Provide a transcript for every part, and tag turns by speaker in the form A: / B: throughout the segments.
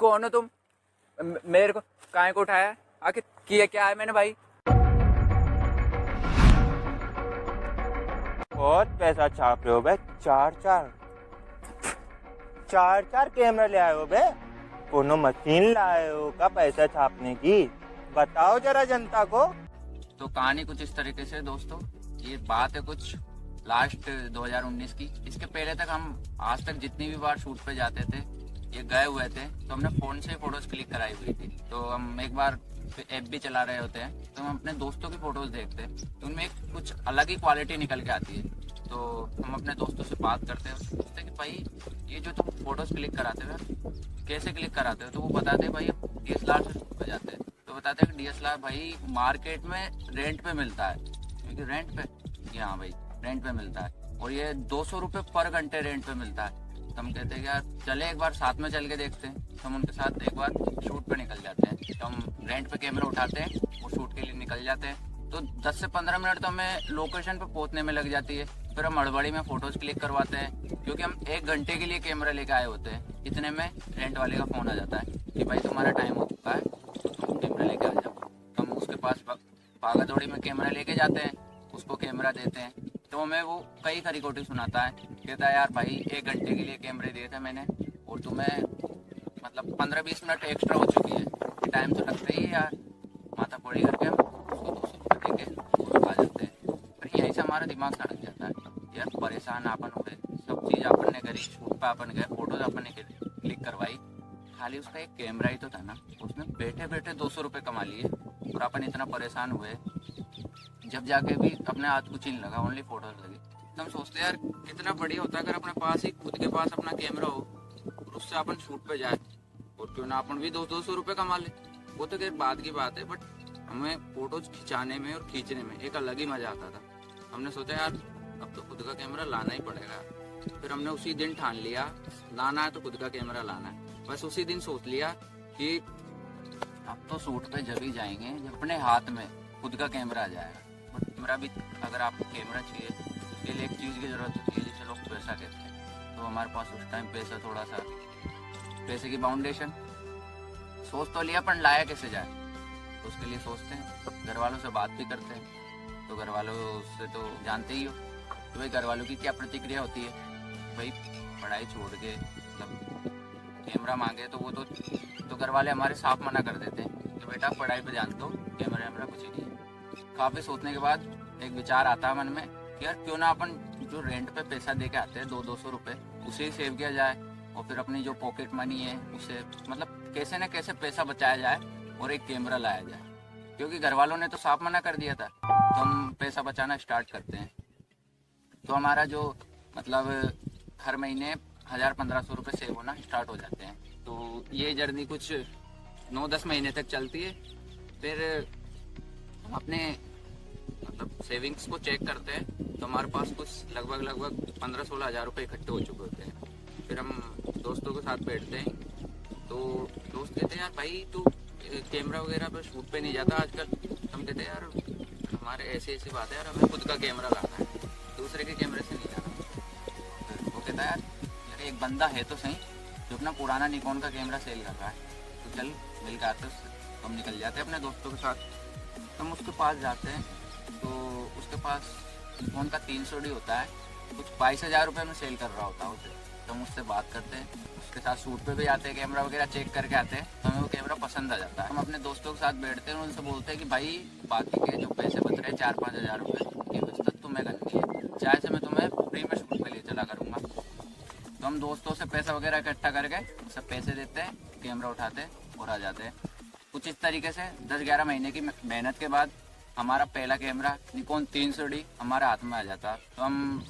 A: कौन हो तुम? मेरे को काहे को उठाया? आखिर किया क्या है मैंने भाई?
B: बहुत पैसा छाप रहे हो बे। चार कैमरा ले आए हो बे। कोनो मशीन लाए हो का पैसा छापने की? बताओ जरा जनता को।
A: तो कहानी कुछ इस तरीके से दोस्तों, ये बात है कुछ लास्ट 2019 की। इसके पहले तक हम आज तक जितनी भी बार शूट पे जाते थे, ये गए हुए थे तो हमने फोन से फोटोज क्लिक कराई हुई थी। तो हम एक बार ऐप भी चला रहे होते हैं तो हम अपने दोस्तों की फोटोज देखते हैं तो उनमें एक कुछ अलग ही क्वालिटी निकल के आती है। तो हम अपने दोस्तों से बात करते हैं, पूछते हैं कि भाई ये जो तुम फोटोज क्लिक कराते हो कैसे क्लिक कराते हो? तो वो बताते हैं भाई DSLR से शूट पे जाते हैं। तो बताते हैं कि DSLR भाई मार्केट में रेंट पे मिलता है। क्योंकि रेंट पे, हाँ भाई रेंट पे मिलता है और ये 200 रुपये पर घंटे रेंट पे मिलता है। तो हम कहते हैं यार चले एक बार साथ में चल के देखते हैं। तो हम उनके साथ एक बार शूट पे निकल जाते हैं। तो हम रेंट पे कैमरा उठाते हैं, वो शूट के लिए निकल जाते हैं। तो 10 से 15 मिनट तो हमें लोकेशन पे पहुंचने में लग जाती है। फिर हम हड़बड़ी में फोटोज क्लिक करवाते हैं क्योंकि हम 1 घंटे के लिए कैमरा लेके आए होते हैं। इतने में रेंट वाले का फोन आ जाता है कि भाई तुम्हारा टाइम हो चुका है, तो तुम कैमरा लेके आ जाओ। तो हम उसके पास भागा दौड़ी में कैमरा लेके जाते हैं, उसको कैमरा देते हैं। तो हमें वो कई खरीकोटी सुनाता है, कहता है यार भाई 1 घंटे के लिए कैमरे दिए थे मैंने और तुम्हें मतलब 15-20 मिनट एक्स्ट्रा हो चुकी है, टाइम तो लगता ही है यार। माथा पड़ी करके हम उसको 200 रुपये दे के आ जाते हैं। फिर यहीं से हमारा दिमाग सड़क जाता है, यार परेशान अपन हुए, सब चीज़ अपन ने करी, शूट पे अपन गए, फोटोज अपन ने क्लिक करवाई, खाली उसका एक कैमरा ही तो था ना, उसमें बैठे बैठे 200 रुपये कमा लिए और अपन इतना परेशान हुए। जब जाके भी अपने हाथ कुछ ही नहीं लगा, ओनली फोटोज लगी। तो हम सोचते यार कितना बढ़िया होता अगर अपने पास ही खुद के पास अपना कैमरा हो और उससे अपन शूट पे जाए और क्यों ना अपन भी 200 रुपये कमा ले। वो तो खैर बाद की बात है, बट हमें फोटोज खिंचाने में और खींचने में एक अलग ही मजा आता था। हमने सोचा यार अब तो खुद का कैमरा लाना ही पड़ेगा। फिर हमने उसी दिन ठान लिया लाना है तो खुद का कैमरा लाना है। बस उसी दिन सोच लिया कि अब तो शूट पे जब ही जाएंगे जब अपने हाथ में खुद का कैमरा आ जाएगा। बट कैमरा भी, अगर आपको कैमरा चाहिए उसके लिए एक चीज़ की ज़रूरत होती है जिसे लोग पैसा कहते हैं। तो हमारे पास उस टाइम पैसा थोड़ा सा, पैसे की बाउंडेशन, सोच तो लिया पर लाया कैसे जाए। तो उसके लिए सोचते हैं, घर वालों से बात भी करते हैं। तो घर वालों से तो जानते ही हो तो भाई घर वालों की क्या प्रतिक्रिया होती है, भाई पढ़ाई छोड़ के मतलब कैमरा मांगे तो वो तो घर वाले हमारे साफ मना कर देते हैं कि बेटा पढ़ाई पे ध्यान दो, कैमरा वैमरा कुछ ही नहीं है। काफ़ी सोचने के बाद एक विचार आता है मन में कि यार क्यों ना अपन जो रेंट पे पैसा दे के आते हैं 200 रुपये, उसे ही सेव किया जाए और फिर अपनी जो पॉकेट मनी है उसे मतलब कैसे न कैसे पैसा बचाया जाए और एक कैमरा लाया जाए। क्योंकि घर वालों ने तो साफ मना कर दिया था, तो हम पैसा बचाना स्टार्ट करते हैं। तो हमारा जो मतलब हर महीने 1000-1500 रुपये सेव होना स्टार्ट हो जाते हैं। तो ये जर्नी कुछ 9-10 महीने तक चलती है। फिर हम अपने मतलब सेविंग्स को चेक करते हैं तो हमारे पास कुछ लगभग 15-16 हज़ार रुपये इकट्ठे हो चुके होते हैं। फिर हम दोस्तों के साथ बैठते हैं तो दोस्त कहते हैं यार भाई तू कैमरा वगैरह पे शूट पे नहीं जाता आजकल। हम कहते हैं यार हमारे ऐसी बात है यार, हमें खुद का कैमरा लाना है, दूसरे के कैमरे से नहीं जाना। फिर वो कहता है यार एक बंदा है तो सही जो अपना पुराना निकॉन का कैमरा सेल कर रहा है, तो चल मिल के आते उससे। तो हम निकल जाते हैं अपने दोस्तों के साथ, तो हम उसके पास जाते हैं। तो उसके पास निकॉन का 300D होता है, कुछ 22,000 रुपये में सेल कर रहा होता है उसे। तो हम उससे बात करते हैं, उसके साथ शूट पे भी आते हैं, कैमरा वगैरह चेक करके आते हैं। तो हमें वो कैमरा पसंद आ जाता है। हम अपने दोस्तों के साथ बैठते हैं और उनसे बोलते हैं कि भाई बाकी के जो पैसे बच रहे हैं 4-5 हज़ार रुपये, ये बचत तुम्हें करनी है, चाहे से मैं तुम्हें फ्री में शूट पे ले चला करूँगा। तो हम दोस्तों से पैसा वगैरह इकट्ठा करके सब पैसे देते हैं, कैमरा उठाते हैं और आ जाते हैं। कुछ इस तरीके से 10-11 महीने की मेहनत के बाद हमारा पहला कैमरा निकॉन 300D हमारे हाथ में आ जाता। तो हम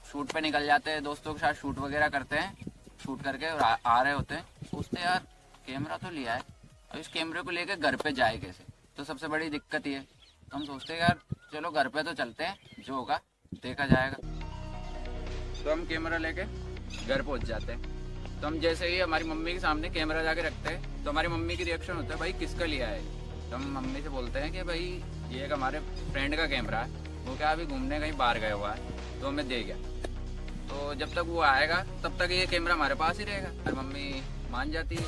A: शूट पे निकल जाते हैं, दोस्तों के साथ शूट वगैरह करते हैं, शूट करके और आ रहे होते हैं। सोचते यार कैमरा तो लिया है, अब इस कैमरे को लेके घर पे जाए कैसे? तो सबसे बड़ी दिक्कत ये, तो हम सोचते हैं यार चलो घर पे तो चलते हैं, जो होगा देखा जाएगा। तो हम कैमरा लेके घर पहुंच जाते हैं। तो हम जैसे ही हमारी मम्मी के सामने कैमरा जाके रखते हैं तो हमारी मम्मी की रिएक्शन होता है भाई किसका लिया है? तो हम मम्मी से बोलते हैं कि भाई ये एक हमारे फ्रेंड का कैमरा है, वो क्या अभी घूमने कहीं बाहर गया हुआ है तो हमें दे गया। तो जब तक वो आएगा तब तक ये कैमरा हमारे पास ही रहेगा। हमारी मम्मी मान जाती है।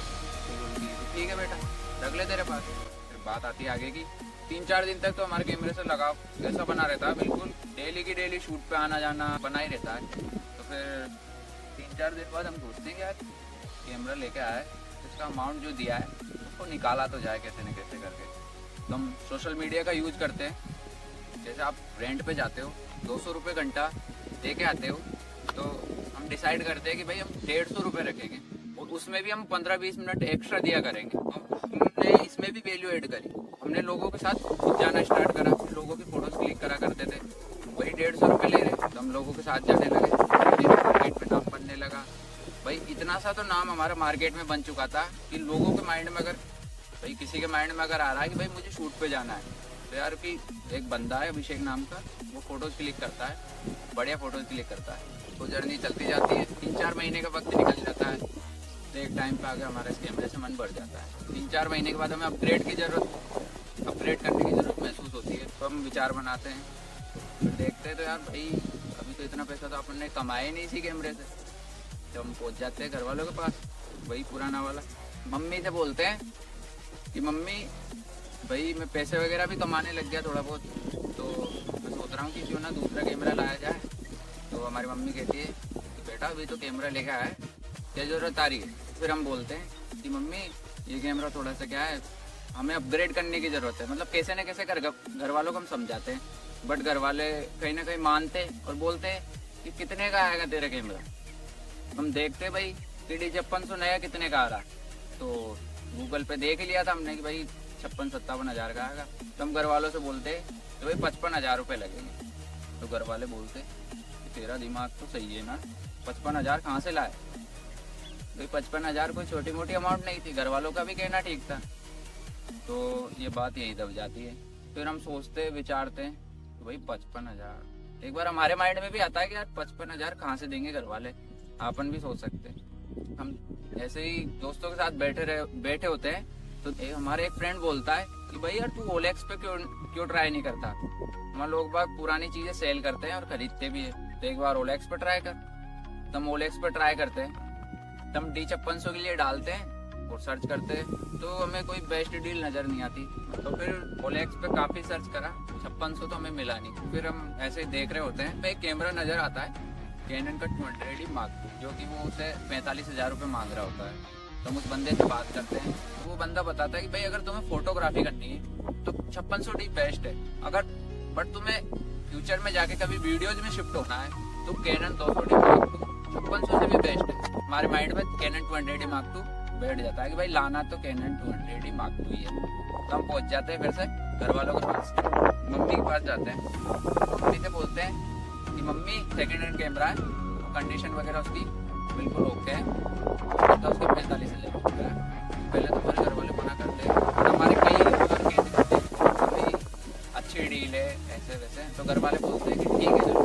A: तो बोलती है कि ठीक है बेटा रख ले तेरे पास। फिर बात आती है आगे की। 3-4 दिन तक तो हमारे कैमरे से लगाव ऐसा बना रहता है, बिल्कुल डेली की डेली शूट पे आना जाना बना ही रहता है। तो फिर 3-4 दिन बाद हम सोचते हैं कि यार कैमरा लेके आए, इसका अमाउंट जो दिया है उसको निकाला तो जाए कैसे न कैसे करके। तो हम सोशल मीडिया का यूज करते हैं। जैसे आप रेंट पे जाते हो 200 रुपये घंटा दे के आते हो, तो हम डिसाइड करते हैं कि भाई हम 150 रुपये रखेंगे और उसमें भी हम 15-20 मिनट एक्स्ट्रा दिया करेंगे। तो हमने इसमें भी वैल्यू ऐड करी। हमने लोगों के साथ खुद जाना स्टार्ट करा, फिर लोगों की फोटोज क्लिक करा करते थे, वही 150 रुपये ले रहे, तो हम लोगों के साथ जाने लगे, मार्केट में नाम बनने लगा। भाई इतना सा तो नाम हमारा मार्केट में बन चुका था कि लोगों के माइंड में अगर भाई किसी के माइंड में अगर आ रहा है कि भाई मुझे शूट पे जाना है, तो यार कि एक बंदा है अभिषेक नाम का, वो फोटोज क्लिक करता है, बढ़िया फोटोज क्लिक करता है। तो जर्नी चलती जाती है, 3-4 महीने का वक्त निकल जाता है, तो एक टाइम पे आगे हमारा इस कैमरे से मन बढ़ जाता है। 3-4 महीने के बाद हमें अपग्रेड करने की ज़रूरत महसूस होती है। तो हम विचार बनाते हैं, फिर देखते हैं तो यार भाई अभी तो इतना पैसा तो अपन कमाया ही नहीं इसी कैमरे से। जब हम पहुँच जाते हैं घर वालों के पास, वही पुराना वाला, मम्मी से बोलते हैं कि मम्मी भाई मैं पैसे वगैरह भी कमाने लग गया थोड़ा बहुत, तो मैं सोच रहा हूँ कि क्यों ना दूसरा कैमरा लाया जाए। तो हमारी मम्मी कहती है कि बेटा अभी तो कैमरा लेके आया है, क्या ज़रूरत आ रही है। फिर हम बोलते हैं कि मम्मी ये कैमरा थोड़ा सा क्या है, हमें अपग्रेड करने की ज़रूरत है। मतलब कैसे न कैसे घर वालों को हम समझाते हैं, बट घर वाले कहीं ना कहीं मानते और बोलते हैं कि कितने का आएगा तेरा कैमरा। हम देखते भाई कि D5600 नया कितने का आ रहा, तो गूगल पे देख लिया था हमने कि भाई 56-57 हज़ार का आएगा। तो हम घर वालों से बोलते तो भाई 55,000 रुपये लगेंगे। तो घर वाले बोलते कि तेरा दिमाग तो सही है ना, 55,000 कहाँ से लाए। भाई 55,000 कोई छोटी मोटी अमाउंट नहीं थी, घर वालों का भी कहना ठीक था। तो ये बात यहीं दब जाती है। फिर हम सोचते विचारते तो भाई 55,000, एक बार हमारे माइंड में भी आता है कि यार 55,000 कहाँ से देंगे घर वाले, अपन भी सोच सकते। हम ऐसे ही दोस्तों के साथ बैठे होते हैं, तो हमारे एक फ्रेंड बोलता है कि भाई यार तू OLX पे क्यों ट्राई नहीं करता। हम लोग बाग पुरानी चीजें सेल करते हैं और खरीदते भी है, तो एक बार OLX पे ट्राई कर। तो हम OLX पे ट्राई करते हैं, तो हम D5600 के लिए डालते हैं और सर्च करते हैं, तो हमें कोई बेस्ट डील नज़र नहीं आती। तो फिर OLX पे काफ़ी सर्च करा, 5600 तो हमें मिला नहीं। फिर हम ऐसे ही देख रहे होते हैं, एक कैमरा नज़र आता है कैनन का 200D Mark II, जो कि वो उसे 45,000 रुपये मांग रहा होता है। तो हम उस बंदे से बात करते हैं, तो वो बंदा बताता है कि भाई अगर तुम्हें फोटोग्राफी करनी है तो 5600D बेस्ट है, अगर बट तुम्हें फ्यूचर में जाके कभी वीडियोज में शिफ्ट होना है तो कैनन 200D Mark II 5600 से भी बेस्ट है। हमारे माइंड में कैनन 200D Mark II बैठ जाता है कि भाई लाना तो कैनन 200D Mark II ही है। तो हम पहुंच जाते हैं फिर से घर वालों के पास, मम्मी के पास जाते हैं, मम्मी से बोलते हैं कि मम्मी सेकेंड हैंड कैमरा है, कंडीशन वगैरह उसकी बिल्कुल ओके है, तो उसके 45,000 है। पहले तो हमारे घर वाले मना करते हैं, हमारे कई अच्छी डील है ऐसे वैसे, तो घर वाले बोलते हैं कि ठीक है चलो,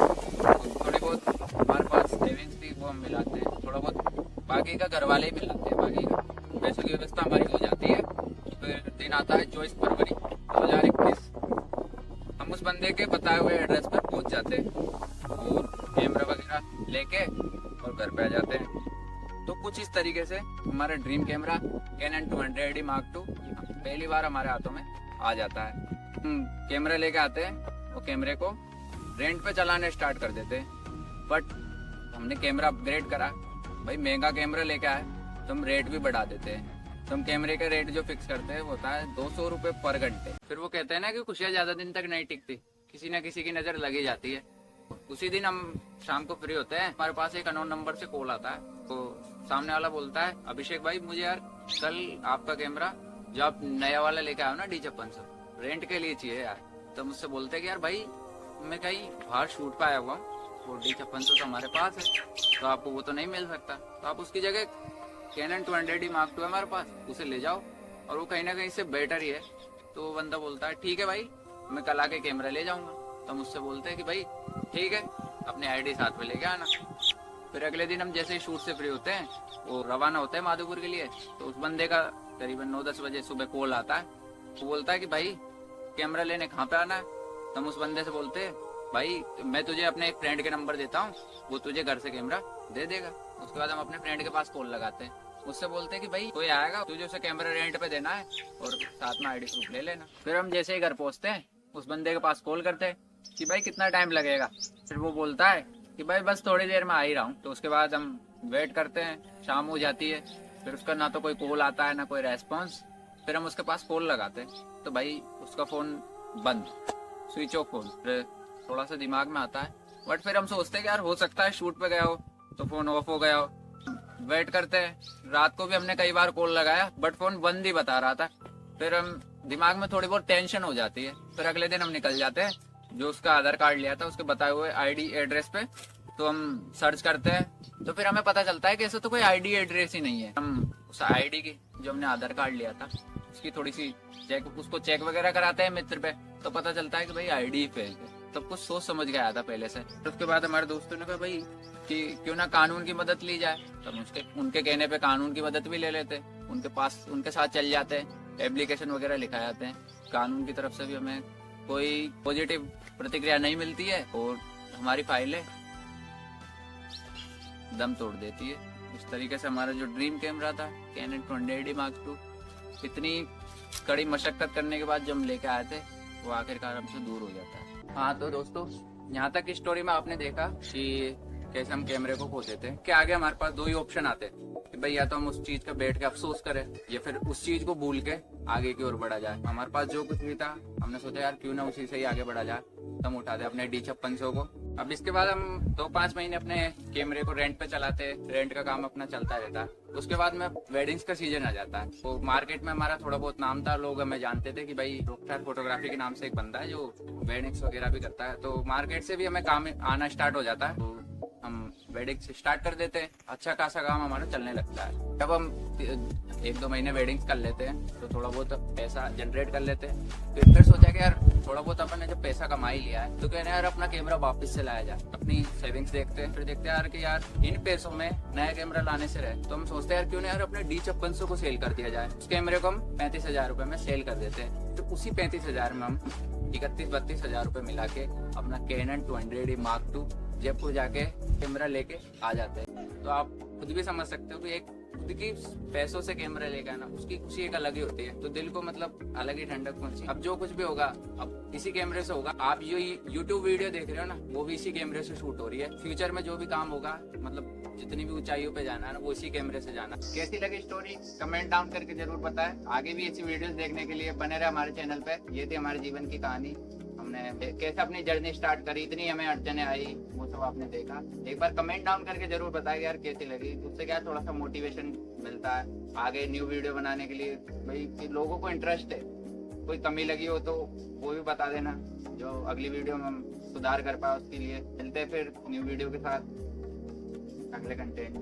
A: थोड़ी बहुत हमारे पास सेविंग्स थी वो हम मिलाते हैं, थोड़ा बहुत बाकी का घर वाले ही मिलाते हैं, बाकी का पैसों की व्यवस्था हमारी हो जाती है। फिर दिन आता है 24 फरवरी 2021, हम उस बंदे के बताए हुए एड्रेस पर पहुंच जाते हैं और कैमरा वगैरह लेके और घर पे आ जाते हैं। तो कुछ इस तरीके से हमारा dream camera Canon 200D Mark II पहली बार हमारे हाथों में आ जाता है। कैमरा लेके आते हैं, वो कैमरे को रेंट पे चलाने स्टार्ट कर देते हैं। बट हमने कैमरा अपग्रेड करा, भाई महंगा कैमरा लेके आए तो हम रेट भी बढ़ा देते हैं। तो हम कैमरे का रेट जो फिक्स करते हैं वो होता है 200 रुपये पर घंटे। फिर वो कहते हैं ना कि खुशियाँ ज्यादा दिन तक नहीं टिकती, किसी ना किसी की नजर लगी जाती है। उसी दिन हम शाम को फ्री होते हैं, हमारे पास एक अननोन नंबर से कॉल आता है, तो सामने वाला बोलता है अभिषेक भाई मुझे यार कल आपका कैमरा जो आप नया वाला लेके आओ ना D5600 रेंट के लिए चाहिए यार। तो मुझसे बोलते हैं कि यार भाई मैं कहीं बाहर शूट पे आया हुआ, वो D5600 तो हमारे पास है, तो आपको वो तो नहीं मिल सकता, तो आप उसकी जगह कैनन 200D Mark II है हमारे पास, उसे ले जाओ और वो कहीं ना कहीं से बेटर ही है। तो वो बंदा बोलता है ठीक है भाई मैं कल आके कैमरा ले जाऊंगा। तो हम उससे बोलते हैं कि भाई ठीक है अपनी ID साथ में लेके आना। फिर अगले दिन हम जैसे ही शूट से फ्री होते हैं वो रवाना होते हैं माधोपुर के लिए, तो उस बंदे का करीबन 9-10 बजे सुबह कॉल आता है, वो बोलता है कि भाई कैमरा लेने कहाँ पे आना है। तो हम उस बंदे से बोलते हैं भाई मैं तुझे अपने एक फ्रेंड के नंबर देता हूँ, वो तुझे घर से कैमरा दे देगा। उसके बाद हम अपने फ्रेंड के पास कॉल लगाते हैं, उससे बोलते कि भाई कोई आएगा, तुझे उसे कैमरा रेंट पे देना है और साथ में आईडी प्रूफ ले लेना। फिर हम जैसे ही घर पहुंचते हैं उस बंदे के पास कॉल करते हैं कि भाई कितना टाइम लगेगा। फिर वो बोलता है कि भाई बस थोड़ी देर में आ ही रहा हूँ। तो उसके बाद हम वेट करते हैं, शाम हो जाती है, फिर उसका ना तो कोई कॉल आता है ना कोई रेस्पॉन्स। फिर हम उसके पास कॉल लगाते हैं तो भाई उसका फोन बंद, स्विच ऑफ फोन। फिर थोड़ा सा दिमाग में आता है, बट फिर हम सोचते हैं कि यार हो सकता है शूट पे गया हो तो फोन ऑफ हो गया हो। वेट करते हैं, रात को भी हमने कई बार कॉल लगाया बट फोन बंद ही बता रहा था। फिर हम दिमाग में थोड़ी बहुत टेंशन हो जाती है। फिर अगले दिन हम निकल जाते हैं, जो उसका आधार कार्ड लिया था उसके बताए हुए आईडी एड्रेस पे तो हम सर्च करते हैं। तो फिर हमें पता चलता है कि ऐसा तो कोई आईडी एड्रेस ही नहीं है। हम उस आईडी की, जो हमने आधार कार्ड लिया था उसकी थोड़ी सी उसको चेक वगैरह कराते हैं मित्र पे, तो पता चलता है कि भाई आईडी फेक है। सब कुछ सोच समझ गया था पहले से। तो उसके बाद हमारे दोस्तों ने कहा भाई कि क्यों ना कानून की मदद ली जाए। तो हम उनके कहने पे कानून की मदद भी ले लेते, उनके साथ चल जाते हैं, एप्लीकेशन वगैरह लिखा जाते हैं। कानून की तरफ से भी हमें कोई पॉजिटिव प्रतिक्रिया नहीं मिलती है और हमारी फाइलें दम तोड़ देती है। इस तरीके से हमारा जो ड्रीम कैमरा था कैनन 20AD Mark II, इतनी कड़ी मशक्कत करने के बाद जब हम लेके आए थे वो आखिरकार हमसे दूर हो जाता है। हाँ तो दोस्तों, यहाँ तक की स्टोरी में आपने देखा कि कैसे हम कैमरे को खो देते हैं। कि आगे हमारे पास दो ही ऑप्शन आते हैं कि भाई या तो हम उस चीज का बैठ के अफसोस करें या फिर उस चीज को भूल के आगे की ओर बढ़ा जाए। हमारे पास जो कुछ भी था हमने सोचा यार क्यों ना उसी से ही आगे बढ़ा जाए। तो हम उठाते अपने D5600 को। अब इसके बाद हम 2-5 महीने अपने कैमरे को रेंट पे चलाते, रेंट का काम अपना चलता रहता है। उसके बाद में वेडिंग्स का सीजन आ जाता है तो मार्केट में हमारा थोड़ा बहुत नाम था, लोग हमें जानते थे कि भाई रॉकस्टार फोटोग्राफी के नाम से एक बंदा है जो वेडिंग्स वगैरह भी करता है। तो मार्केट से भी हमें काम आना स्टार्ट हो जाता है। तो हम वेडिंग्स स्टार्ट कर देते हैं, अच्छा खासा काम हमारा चलने लगता है। जब हम 1-2 महीने वेडिंग्स कर लेते हैं तो थोड़ा बहुत पैसा जनरेट कर लेते हैं। फिर सोचा कि यार थोड़ा बहुत अपन ने जब पैसा कमा ही लिया है तो कहना यार अपना कैमरा वापस से लाया जाए। अपनी सेविंग्स देखते हैं, फिर देखते हैं यार कि यार इन पैसों में नया कैमरा लाने से रहे। तो हम सोचते हैं यार क्यों ना यार अपने D5600 को सेल कर दिया जाए। उस कैमरे को हम 35,000 रुपए में सेल कर देते हैं। तो उसी 35,000 में हम 31-32 हजार मिला के अपना cannon 20AD Mark II Jaipur जाके कैमरा लेके आ जाते हैं। तो आप खुद भी समझ सकते हो कि एक खुद की पैसों से कैमरा लेके आना उसकी खुशी एक अलग ही होती है। तो दिल को मतलब अलग ही ठंडक पहुंची। अब जो कुछ भी होगा अब इसी कैमरे से होगा। आप जो YouTube वीडियो देख रहे हो ना वो भी इसी कैमरे से शूट हो रही है। फ्यूचर में जो भी काम होगा मतलब जितनी भी ऊंचाइयों पे जाना है ना वो इसी कैमरे से जाना। कैसी लगी स्टोरी कमेंट डाउन करके जरूर बताएं। आगे भी ऐसी वीडियोस देखने के लिए बने रहे हमारे चैनल पे। ये थी हमारे जीवन की कहानी, हमने कैसे अपनी जर्नी स्टार्ट करी, इतनी हमें अड़चने आई वो सब आपने देखा। एक बार कमेंट डाउन करके जरूर बताएं यार कैसी लगी। उससे क्या थोड़ा सा मोटिवेशन मिलता है आगे न्यू वीडियो बनाने के लिए। भाई कि लोगों को इंटरेस्ट है, कोई कमी लगी हो तो वो भी बता देना जो अगली वीडियो में हम सुधार कर पाए। उसके लिए मिलते हैं फिर न्यू वीडियो के साथ अगले कंटेंट।